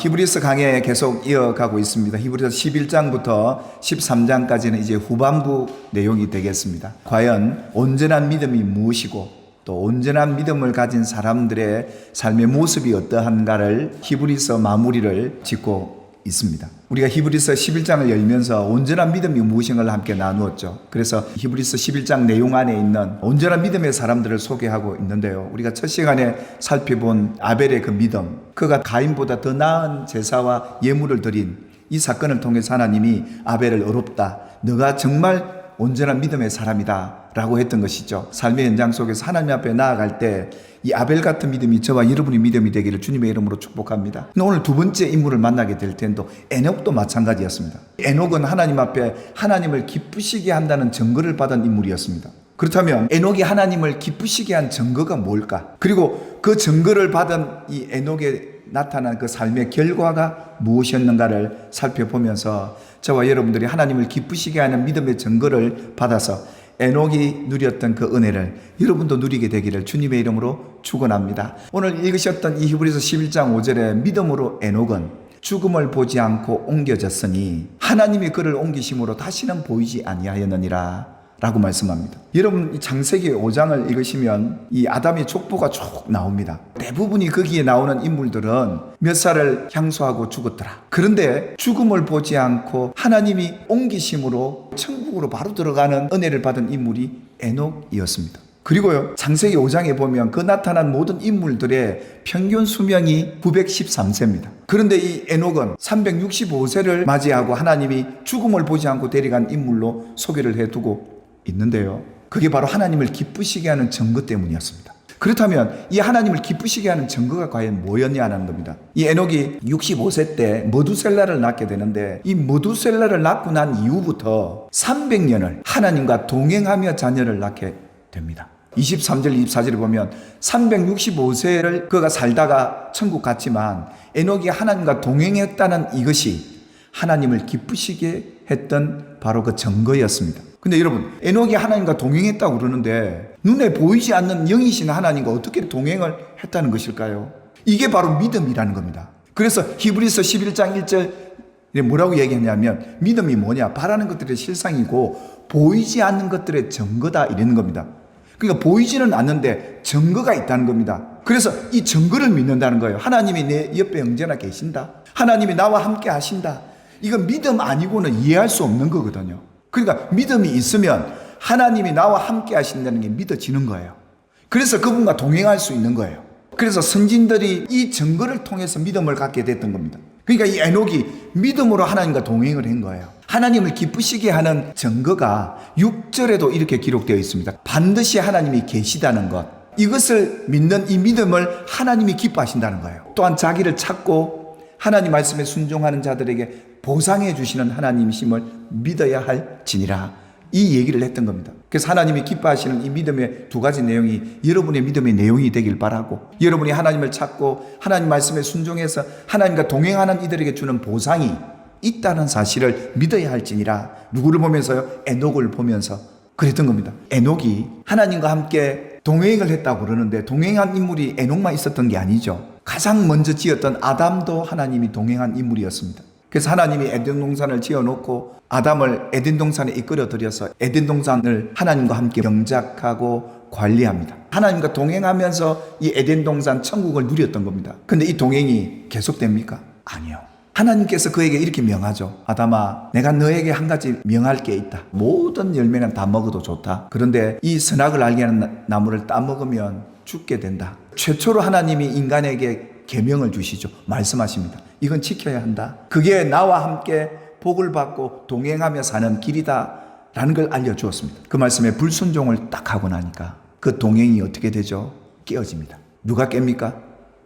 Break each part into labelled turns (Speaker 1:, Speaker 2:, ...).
Speaker 1: 히브리서 강해 계속 이어가고 있습니다. 히브리서 11장부터 13장까지는 이제 후반부 내용이 되겠습니다. 과연 온전한 믿음이 무엇이고 또 온전한 믿음을 가진 사람들의 삶의 모습이 어떠한가를 히브리서 마무리를 짓고 있습니다. 우리가 히브리서 11장을 열면서 온전한 믿음이 무엇인가를 함께 나누었죠. 그래서 히브리서 11장 내용 안에 있는 온전한 믿음의 사람들을 소개하고 있는데요. 우리가 첫 시간에 살펴본 아벨의 그 믿음, 그가 가인보다 더 나은 제사와 예물을 드린 이 사건을 통해서 하나님이 아벨을 어렵다, 너가 정말 온전한 믿음의 사람이다 라고 했던 것이죠. 삶의 현장 속에서 하나님 앞에 나아갈 때 이 아벨 같은 믿음이 저와 여러분의 믿음이 되기를 주님의 이름으로 축복합니다. 오늘 두 번째 인물을 만나게 될 텐데 에녹도 마찬가지였습니다. 에녹은 하나님 앞에 하나님을 기쁘시게 한다는 증거를 받은 인물이었습니다. 그렇다면 에녹이 하나님을 기쁘시게 한 증거가 뭘까? 그리고 그 증거를 받은 이 에녹에 나타난 그 삶의 결과가 무엇이었는가를 살펴보면서 저와 여러분들이 하나님을 기쁘시게 하는 믿음의 증거를 받아서 에녹이 누렸던 그 은혜를 여러분도 누리게 되기를 주님의 이름으로 축원합니다. 오늘 읽으셨던 이 히브리서 11장 5절에 믿음으로 에녹은 죽음을 보지 않고 옮겨졌으니 하나님이 그를 옮기심으로 다시는 보이지 아니하였느니라 라고 말씀합니다. 여러분 이 창세기 5장을 읽으시면 이 아담의 족보가 쭉 나옵니다. 대부분이 거기에 나오는 인물들은 몇 살을 향수하고 죽었더라. 그런데 죽음을 보지 않고 하나님이 옮기심으로 천국으로 바로 들어가는 은혜를 받은 인물이 에녹이었습니다. 그리고요, 창세기 5장에 보면 그 나타난 모든 인물들의 평균 수명이 913세입니다. 그런데 이 에녹은 365세를 맞이하고 하나님이 죽음을 보지 않고 데려간 인물로 소개를 해두고 있는데요. 그게 바로 하나님을 기쁘시게 하는 증거 때문이었습니다. 그렇다면 이 하나님을 기쁘시게 하는 증거가 과연 뭐였냐는 겁니다. 이 에녹이 65세 때 머두셀라를 낳게 되는데 이 머두셀라를 낳고 난 이후부터 300년을 하나님과 동행하며 자녀를 낳게 됩니다. 23절 24절에 보면 365세를 그가 살다가 천국 갔지만 에녹이 하나님과 동행했다는 이것이 하나님을 기쁘시게 했던 바로 그 증거였습니다. 근데 여러분, 에녹이 하나님과 동행했다고 그러는데 눈에 보이지 않는 영이신 하나님과 어떻게 동행을 했다는 것일까요? 이게 바로 믿음이라는 겁니다. 그래서 히브리서 11장 1절에 뭐라고 얘기했냐면 믿음이 뭐냐? 바라는 것들의 실상이고 보이지 않는 것들의 증거다 이러는 겁니다. 그러니까 보이지는 않는데 증거가 있다는 겁니다. 그래서 이 증거를 믿는다는 거예요. 하나님이 내 옆에 언제나 계신다. 하나님이 나와 함께 하신다. 이건 믿음 아니고는 이해할 수 없는 거거든요. 그러니까 믿음이 있으면 하나님이 나와 함께 하신다는 게 믿어지는 거예요. 그래서 그분과 동행할 수 있는 거예요. 그래서 선진들이 이 증거를 통해서 믿음을 갖게 됐던 겁니다. 그러니까 이 에녹이 믿음으로 하나님과 동행을 한 거예요. 하나님을 기쁘시게 하는 증거가 6절에도 이렇게 기록되어 있습니다. 반드시 하나님이 계시다는 것. 이것을 믿는 이 믿음을 하나님이 기뻐하신다는 거예요. 또한 자기를 찾고 하나님 말씀에 순종하는 자들에게 보상해 주시는 하나님이심을 믿어야 할지니라. 이 얘기를 했던 겁니다. 그래서 하나님이 기뻐하시는 이 믿음의 두 가지 내용이 여러분의 믿음의 내용이 되길 바라고, 여러분이 하나님을 찾고 하나님 말씀에 순종해서 하나님과 동행하는 이들에게 주는 보상이 있다는 사실을 믿어야 할지니라. 누구를 보면서요? 에녹을 보면서 그랬던 겁니다. 에녹이 하나님과 함께 동행을 했다고 그러는데 동행한 인물이 에녹만 있었던 게 아니죠. 가장 먼저 지었던 아담도 하나님이 동행한 인물이었습니다. 그래서 하나님이 에덴 동산을 지어놓고 아담을 에덴 동산에 이끌어 들여서 에덴 동산을 하나님과 함께 경작하고 관리합니다. 하나님과 동행하면서 이 에덴 동산 천국을 누렸던 겁니다. 근데 이 동행이 계속됩니까? 아니요. 하나님께서 그에게 이렇게 명하죠. 아담아, 내가 너에게 한 가지 명할 게 있다. 모든 열매는 다 먹어도 좋다. 그런데 이 선악을 알게 하는 나무를 따먹으면 죽게 된다. 최초로 하나님이 인간에게 계명을 주시죠. 말씀하십니다. 이건 지켜야 한다. 그게 나와 함께 복을 받고 동행하며 사는 길이다 라는 걸 알려주었습니다. 그 말씀에 불순종을 딱 하고 나니까 그 동행이 어떻게 되죠? 깨어집니다. 누가 깹니까?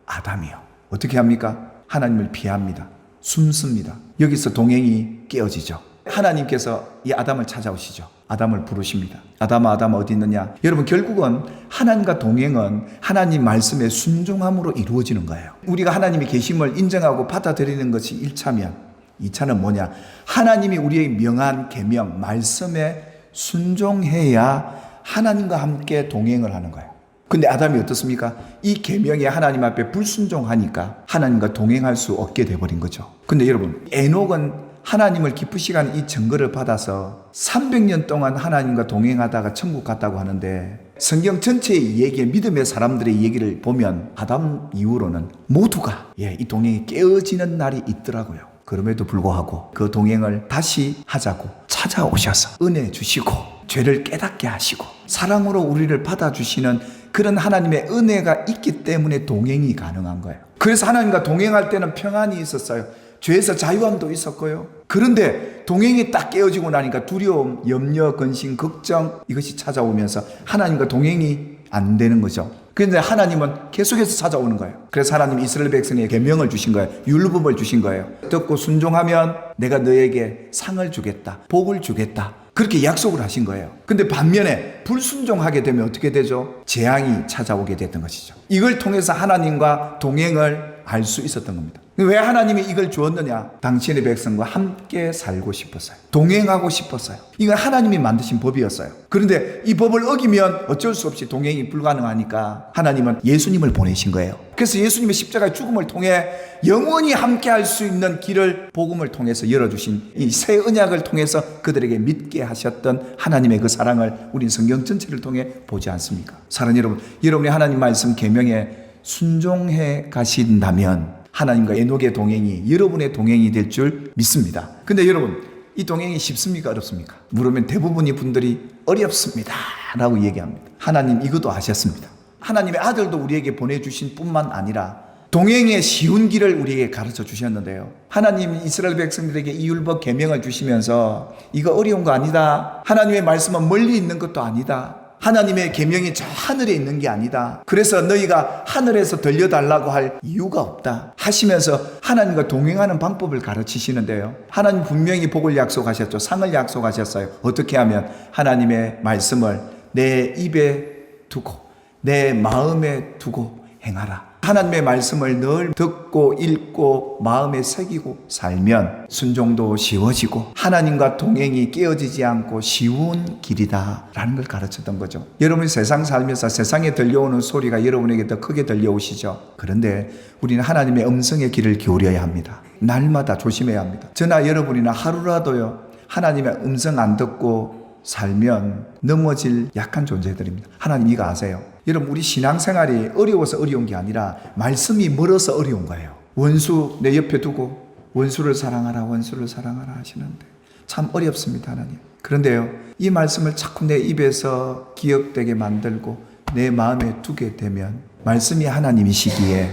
Speaker 1: 아담이요. 어떻게 합니까? 하나님을 피합니다. 숨습니다. 여기서 동행이 깨어지죠. 하나님께서 이 아담을 찾아오시죠. 아담을 부르십니다. 아담아, 아담아 어디 있느냐? 여러분, 결국은 하나님과 동행은 하나님 말씀에 순종함으로 이루어지는 거예요. 우리가 하나님이 계심을 인정하고 받아들이는 것이 1차면 2차는 뭐냐? 하나님이 우리의 명한 계명 말씀에 순종해야 하나님과 함께 동행을 하는 거예요. 근데 아담이 어떻습니까? 이 계명에 하나님 앞에 불순종하니까 하나님과 동행할 수 없게 돼버린 거죠. 근데 여러분, 에녹은 하나님을 기쁘시게 하는 이 증거를 받아서 300년 동안 하나님과 동행하다가 천국 갔다고 하는데, 성경 전체의 얘기에 믿음의 사람들의 얘기를 보면 아담 이후로는 모두가 이 동행이 깨어지는 날이 있더라고요. 그럼에도 불구하고 그 동행을 다시 하자고 찾아오셔서 은혜 주시고 죄를 깨닫게 하시고 사랑으로 우리를 받아주시는 그런 하나님의 은혜가 있기 때문에 동행이 가능한 거예요. 그래서 하나님과 동행할 때는 평안이 있었어요. 죄에서 자유함도 있었고요. 그런데 동행이 딱 깨어지고 나니까 두려움, 염려, 근심, 걱정, 이것이 찾아오면서 하나님과 동행이 안 되는 거죠. 그런데 하나님은 계속해서 찾아오는 거예요. 그래서 하나님이 이스라엘 백성에게 계명을 주신 거예요. 율법을 주신 거예요. 듣고 순종하면 내가 너에게 상을 주겠다, 복을 주겠다, 그렇게 약속을 하신 거예요. 근데 반면에 불순종하게 되면 어떻게 되죠? 재앙이 찾아오게 됐던 것이죠. 이걸 통해서 하나님과 동행을 알 수 있었던 겁니다. 왜 하나님이 이걸 주었느냐? 당신의 백성과 함께 살고 싶었어요. 동행하고 싶었어요. 이건 하나님이 만드신 법이었어요. 그런데 이 법을 어기면 어쩔 수 없이 동행이 불가능하니까 하나님은 예수님을 보내신 거예요. 그래서 예수님의 십자가의 죽음을 통해 영원히 함께 할 수 있는 길을 복음을 통해서 열어주신 이 새 언약을 통해서 그들에게 믿게 하셨던 하나님의 그 사랑을 우린 성경 전체를 통해 보지 않습니까? 사랑하는 여러분, 여러분이 하나님 말씀 계명에 순종해 가신다면 하나님과 에녹의 동행이 여러분의 동행이 될 줄 믿습니다. 근데 여러분, 이 동행이 쉽습니까? 어렵습니까? 물으면 대부분의 분들이 어렵습니다 라고 얘기합니다. 하나님 이것도 아셨습니다. 하나님의 아들도 우리에게 보내주신 뿐만 아니라 동행의 쉬운 길을 우리에게 가르쳐 주셨는데요. 하나님이 이스라엘 백성들에게 이 율법 계명을 주시면서 이거 어려운 거 아니다, 하나님의 말씀은 멀리 있는 것도 아니다, 하나님의 계명이 저 하늘에 있는 게 아니다, 그래서 너희가 하늘에서 들려달라고 할 이유가 없다 하시면서 하나님과 동행하는 방법을 가르치시는데요. 하나님 분명히 복을 약속하셨죠. 상을 약속하셨어요. 어떻게 하면? 하나님의 말씀을 내 입에 두고 내 마음에 두고 행하라. 하나님의 말씀을 늘 듣고 읽고 마음에 새기고 살면 순종도 쉬워지고 하나님과 동행이 깨어지지 않고 쉬운 길이다 라는 걸 가르쳤던 거죠. 여러분이 세상 살면서 세상에 들려오는 소리가 여러분에게 더 크게 들려오시죠. 그런데 우리는 하나님의 음성의 길을 기울여야 합니다. 날마다 조심해야 합니다. 저나 여러분이나 하루라도요 하나님의 음성 안 듣고 살면 넘어질 약한 존재들입니다. 하나님 이거 아세요? 여러분, 우리 신앙생활이 어려워서 어려운 게 아니라 말씀이 멀어서 어려운 거예요. 원수 내 옆에 두고 원수를 사랑하라, 원수를 사랑하라 하시는데 참 어렵습니다, 하나님. 그런데요, 이 말씀을 자꾸 내 입에서 기억되게 만들고 내 마음에 두게 되면 말씀이 하나님이시기에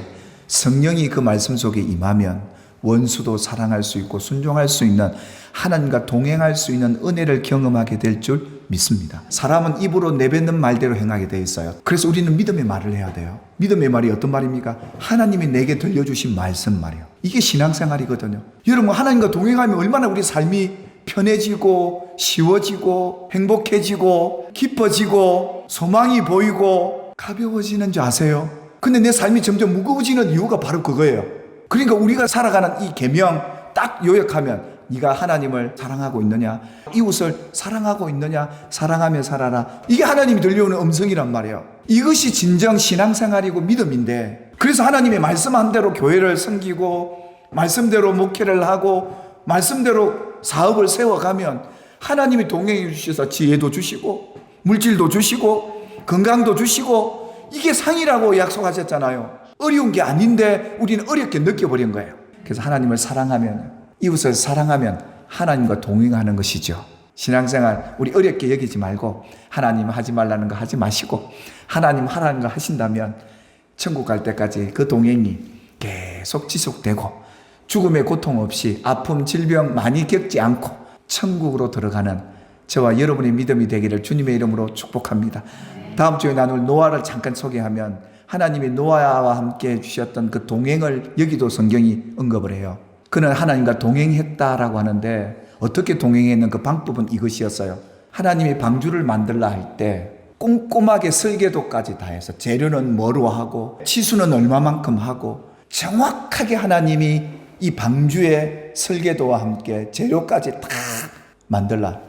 Speaker 1: 성령이 그 말씀 속에 임하면 원수도 사랑할 수 있고 순종할 수 있는, 하나님과 동행할 수 있는 은혜를 경험하게 될 줄 믿습니다. 사람은 입으로 내뱉는 말대로 행하게 되어 있어요. 그래서 우리는 믿음의 말을 해야 돼요. 믿음의 말이 어떤 말입니까? 하나님이 내게 들려주신 말씀 말이에요. 이게 신앙생활이거든요. 여러분, 하나님과 동행하면 얼마나 우리 삶이 편해지고 쉬워지고 행복해지고 깊어지고 소망이 보이고 가벼워지는 줄 아세요? 근데 내 삶이 점점 무거워지는 이유가 바로 그거예요. 그러니까 우리가 살아가는 이 계명 딱 요약하면, 네가 하나님을 사랑하고 있느냐, 이웃을 사랑하고 있느냐, 사랑하며 살아라. 이게 하나님이 들려오는 음성이란 말이에요. 이것이 진정 신앙생활이고 믿음인데, 그래서 하나님의 말씀한 대로 교회를 섬기고 말씀대로 목회를 하고 말씀대로 사업을 세워가면 하나님이 동행해 주셔서 지혜도 주시고 물질도 주시고 건강도 주시고, 이게 상이라고 약속하셨잖아요. 어려운 게 아닌데 우리는 어렵게 느껴버린 거예요. 그래서 하나님을 사랑하면, 이웃을 사랑하면 하나님과 동행하는 것이죠. 신앙생활 우리 어렵게 여기지 말고 하나님 하지 말라는 거 하지 마시고 하나님 하라는 거 하신다면 천국 갈 때까지 그 동행이 계속 지속되고 죽음의 고통 없이 아픔 질병 많이 겪지 않고 천국으로 들어가는 저와 여러분의 믿음이 되기를 주님의 이름으로 축복합니다. 다음 주에 나눌 노아를 잠깐 소개하면, 하나님이 노아와 함께 해주셨던 그 동행을 여기도 성경이 언급을 해요. 그는 하나님과 동행했다라고 하는데, 어떻게 동행했는 그 방법은 이것이었어요. 하나님이 방주를 만들라 할 때 꼼꼼하게 설계도까지 다 해서 재료는 뭐로 하고 치수는 얼마만큼 하고 정확하게 하나님이 이 방주의 설계도와 함께 재료까지 다 만들라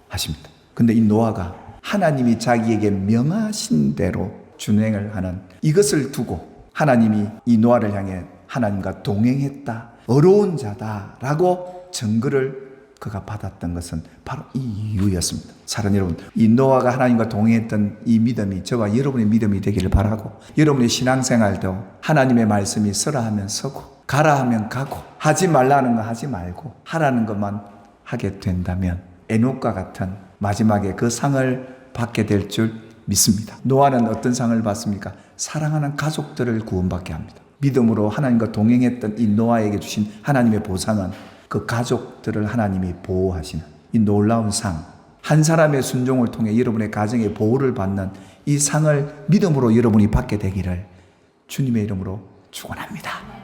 Speaker 1: 하십니다. 근데 이 노아가 하나님이 자기에게 명하신 대로 준행을 하는 이것을 두고 하나님이 이 노아를 향해 하나님과 동행했다, 어려운 자다라고 증거를 그가 받았던 것은 바로 이 이유였습니다. 사랑하는 여러분, 이 노아가 하나님과 동행했던 이 믿음이 저와 여러분의 믿음이 되기를 바라고, 여러분의 신앙생활도 하나님의 말씀이 서라 하면 서고 가라 하면 가고 하지 말라는 거 하지 말고 하라는 것만 하게 된다면 에녹과 같은 마지막에 그 상을 받게 될 줄 믿습니다. 노아는 어떤 상을 받습니까? 사랑하는 가족들을 구원받게 합니다. 믿음으로 하나님과 동행했던 이 노아에게 주신 하나님의 보상은 그 가족들을 하나님이 보호하시는 이 놀라운 상, 한 사람의 순종을 통해 여러분의 가정의 보호를 받는 이 상을 믿음으로 여러분이 받게 되기를 주님의 이름으로 축원합니다.